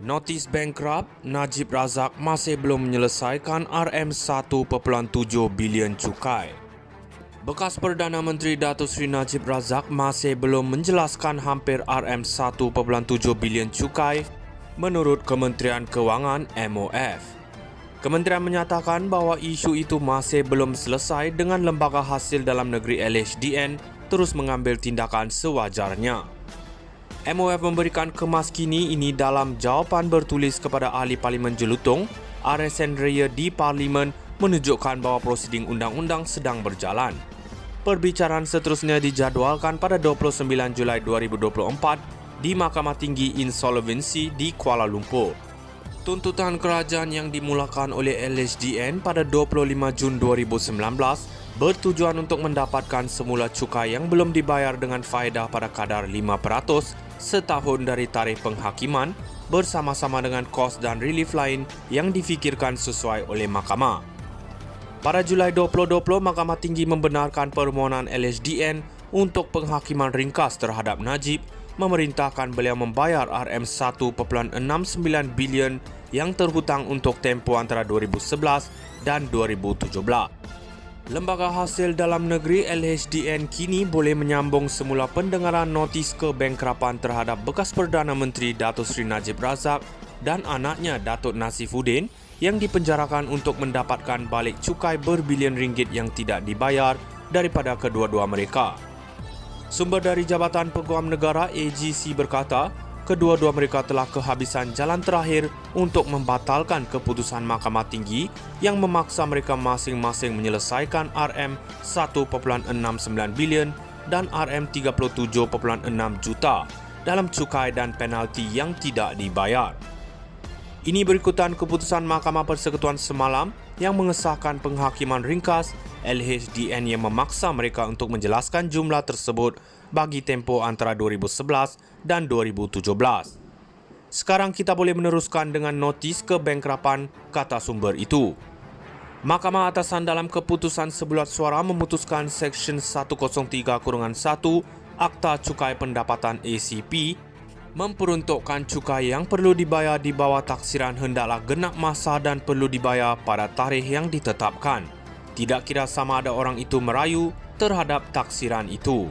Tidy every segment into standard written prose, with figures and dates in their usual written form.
Notis bankrupt, Najib Razak masih belum menyelesaikan RM1.7 bilion cukai. Bekas Perdana Menteri Datuk Seri Najib Razak masih belum menjelaskan hampir RM1.7 bilion cukai menurut Kementerian Kewangan MOF. Kementerian menyatakan bahawa isu itu masih belum selesai dengan Lembaga Hasil Dalam Negeri LHDN terus mengambil tindakan sewajarnya. MOF memberikan kemas kini ini dalam jawapan bertulis kepada Ahli Parlimen Jelutong, RSN Raya di Parlimen menunjukkan bahawa prosiding undang-undang sedang berjalan. Perbicaraan seterusnya dijadualkan pada 29 Julai 2024 di Mahkamah Tinggi Insolvency di Kuala Lumpur. Tuntutan kerajaan yang dimulakan oleh LHDN pada 25 Jun 2019 bertujuan untuk mendapatkan semula cukai yang belum dibayar dengan faedah pada kadar 5% setahun dari tarikh penghakiman bersama-sama dengan kos dan relief lain yang difikirkan sesuai oleh mahkamah. Pada Julai 2020, Mahkamah Tinggi membenarkan permohonan LHDN untuk penghakiman ringkas terhadap Najib, memerintahkan beliau membayar RM1.69 bilion yang terhutang untuk tempoh antara 2011 dan 2017. Lembaga Hasil Dalam Negeri LHDN kini boleh menyambung semula pendengaran notis kebankrapan terhadap bekas Perdana Menteri Datuk Seri Najib Razak dan anaknya Datuk Nasifuddin yang dipenjarakan untuk mendapatkan balik cukai berbilion ringgit yang tidak dibayar daripada kedua-dua mereka. Sumber dari Jabatan Peguam Negara AGC berkata, kedua-dua mereka telah kehabisan jalan terakhir untuk membatalkan keputusan Mahkamah Tinggi yang memaksa mereka masing-masing menyelesaikan RM1.69 bilion dan RM37.6 juta dalam cukai dan penalti yang tidak dibayar. Ini berikutan keputusan Mahkamah Persekutuan semalam yang mengesahkan penghakiman ringkas LHDN yang memaksa mereka untuk menjelaskan jumlah tersebut bagi tempoh antara 2011 dan 2017. Sekarang kita boleh meneruskan dengan notis kebankrapan, kata sumber itu. Mahkamah Atasan dalam keputusan sebulat suara memutuskan Seksyen 103-1 Akta Cukai Pendapatan ACP memperuntukkan cukai yang perlu dibayar di bawah taksiran hendaklah genap masa dan perlu dibayar pada tarikh yang ditetapkan. Tidak kira sama ada orang itu merayu terhadap taksiran itu.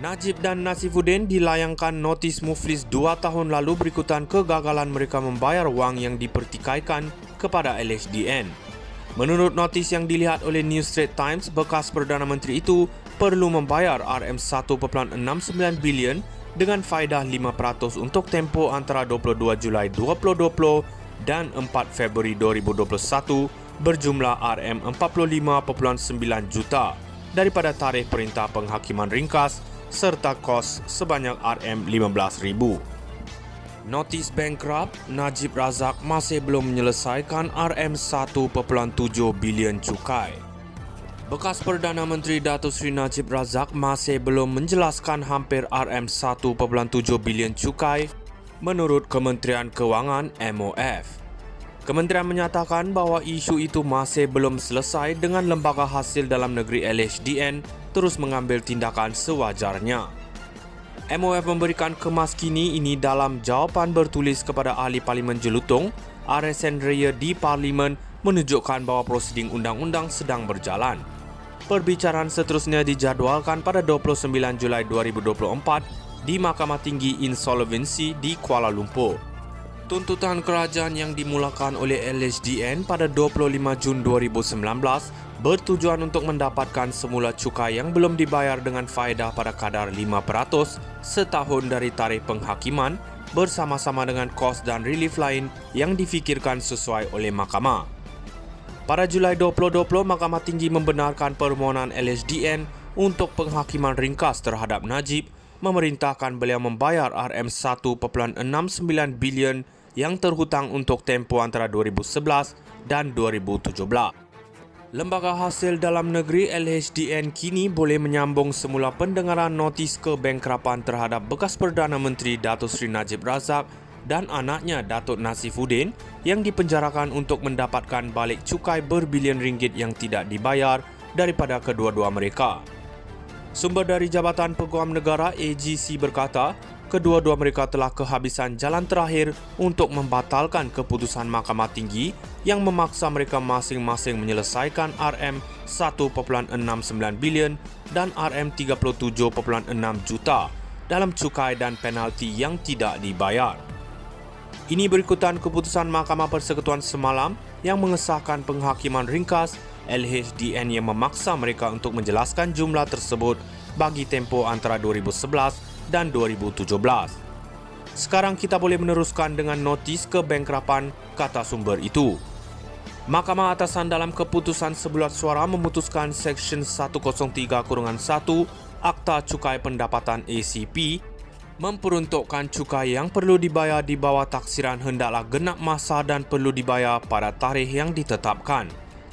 Najib dan Nasifuddin dilayangkan notis muflis 2 tahun lalu berikutan kegagalan mereka membayar wang yang dipertikaikan kepada LHDN. Menurut notis yang dilihat oleh New Straits Times, bekas Perdana Menteri itu perlu membayar RM1.69 bilion dengan faedah 5% untuk tempoh antara 22 Julai 2020 dan 4 Februari 2021 berjumlah RM45.9 juta daripada tarikh perintah penghakiman ringkas serta kos sebanyak RM15,000. Notis bankrupt, Najib Razak masih belum menyelesaikan RM1.7 bilion cukai. Bekas Perdana Menteri Datuk Seri Najib Razak masih belum menjelaskan hampir RM1.7 bilion cukai menurut Kementerian Kewangan MOF. Kementerian menyatakan bahawa isu itu masih belum selesai dengan Lembaga Hasil Dalam Negeri LHDN terus mengambil tindakan sewajarnya. MOF memberikan kemas kini ini dalam jawapan bertulis kepada Ahli Parlimen Jelutong, RSN Raya di Parlimen menunjukkan bahawa prosiding undang-undang sedang berjalan. Perbicaraan seterusnya dijadualkan pada 29 Julai 2024 di Mahkamah Tinggi Insolvency di Kuala Lumpur. Tuntutan kerajaan yang dimulakan oleh LHDN pada 25 Jun 2019 bertujuan untuk mendapatkan semula cukai yang belum dibayar dengan faedah pada kadar 5% setahun dari tarikh penghakiman bersama-sama dengan kos dan relief lain yang difikirkan sesuai oleh mahkamah. Pada Julai 2020, Mahkamah Tinggi membenarkan permohonan LHDN untuk penghakiman ringkas terhadap Najib, memerintahkan beliau membayar RM1.69 bilion yang terhutang untuk tempoh antara 2011 dan 2017. Lembaga Hasil Dalam Negeri LHDN kini boleh menyambung semula pendengaran notis kebankrapan terhadap bekas Perdana Menteri Datuk Seri Najib Razak dan anaknya Datuk Nasifuddin yang dipenjarakan untuk mendapatkan balik cukai berbilion ringgit yang tidak dibayar daripada kedua-dua mereka. Sumber dari Jabatan Peguam Negara AGC berkata, kedua-dua mereka telah kehabisan jalan terakhir untuk membatalkan keputusan Mahkamah Tinggi yang memaksa mereka masing-masing menyelesaikan RM1.69 bilion dan RM37.6 juta dalam cukai dan penalti yang tidak dibayar. Ini berikutan keputusan Mahkamah Persekutuan semalam yang mengesahkan penghakiman ringkas LHDN yang memaksa mereka untuk menjelaskan jumlah tersebut bagi tempoh antara 2011 dan 2017. Sekarang kita boleh meneruskan dengan notis kebangkrapan, kata sumber itu. Mahkamah Atasan dalam keputusan sebulat suara memutuskan Seksyen 103-1 Akta Cukai Pendapatan ACP memperuntukkan cukai yang perlu dibayar di bawah taksiran hendaklah genap masa dan perlu dibayar pada tarikh yang ditetapkan.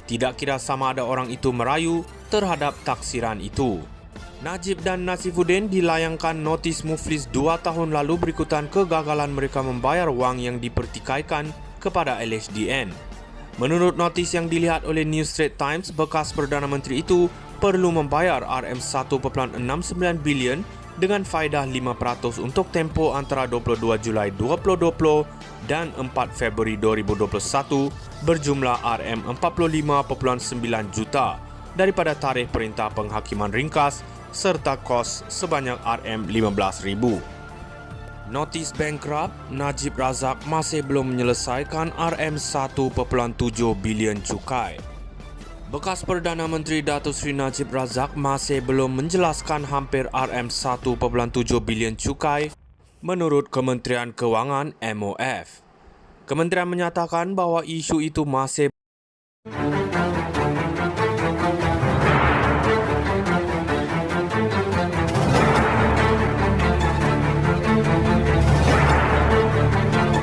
Tidak kira sama ada orang itu merayu terhadap taksiran itu. Najib dan Nasifuddin dilayangkan notis muflis 2 tahun lalu berikutan kegagalan mereka membayar wang yang dipertikaikan kepada LHDN. Menurut notis yang dilihat oleh New Straits Times, bekas Perdana Menteri itu perlu membayar RM1.69 bilion dengan faedah 5% untuk tempoh antara 22 Julai 2020 dan 4 Februari 2021 berjumlah RM45.9 juta daripada tarikh perintah penghakiman ringkas serta kos sebanyak RM15,000. Notis bankrupt, Najib Razak masih belum menyelesaikan RM1.7 bilion cukai. Bekas Perdana Menteri Datuk Seri Najib Razak masih belum menjelaskan hampir RM1.7 bilion cukai menurut Kementerian Kewangan MOF. Kementerian menyatakan bahawa isu itu masih